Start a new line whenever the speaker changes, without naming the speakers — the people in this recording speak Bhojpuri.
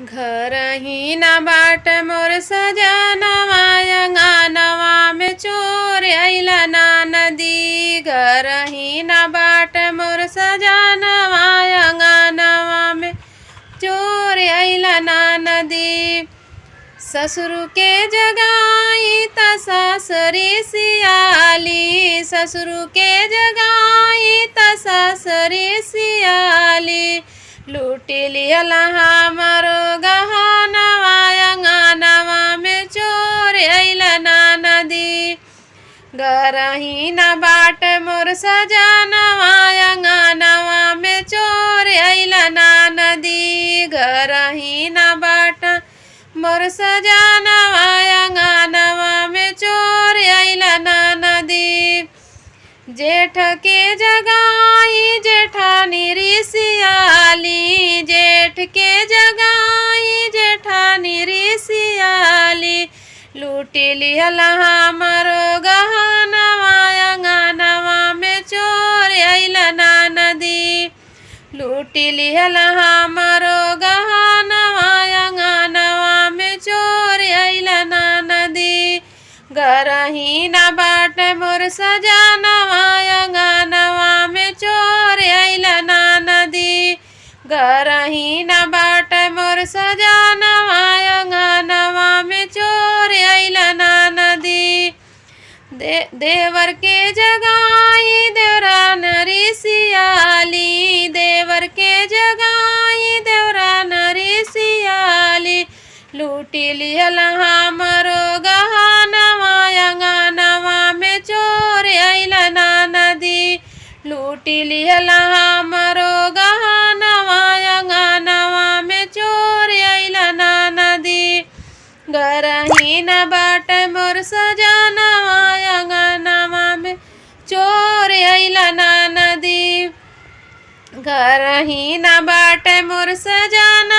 घर ही न बाट मोर सजनवा अंगनवा में चोर अइला ना नदी। घर ही न बाट मोर सजनवा अंगनवा में चोर अइला ना नदी। ससुर के जगाई त सासरी सियाली, ससुर के जगाई त सासरी सियाली। लूटी लिहला हमारो गहनवा अंगनवा में चोर अइला ना नदी। घर ही न बाट मोर सजनवा अंगनवा में चोर अइला ना नदी। घर ही न बाट मोर सजनवा अंगनवा में चोर अइला ना नदी। जेठ के जगाई जेठानी रिसियाली, जेठ के जगाई जेठानी रिसियाली। लूटी लिहला हमारो गहनवा अंगनवा में चोर अइला ना नदी। लूटी लिहला हमारो गहनवा अंगनवा में चोर अइला ना नदी। घर ही न बाट मोर सजनवा अंगनवा में चोर अइला ना नदी। घर ही न बाट मोर सजनवा अंगनवा में चोर अइला ना नदी। देवर के जगाई देवरान रिसियाली, देवर के जगाई देवरान रिसियाली। लूटी लिहला हमारो गहनवा अंगनवा में चोर अइला ना नदी। लूटी लिहला हमारो गहनवा अंगनवा में चोर अइला ना नदी। घर ही न बाट मोर सजनवा अंगनवा में चोर अइला ना नदी। घर ही न बाट मोर सजनवा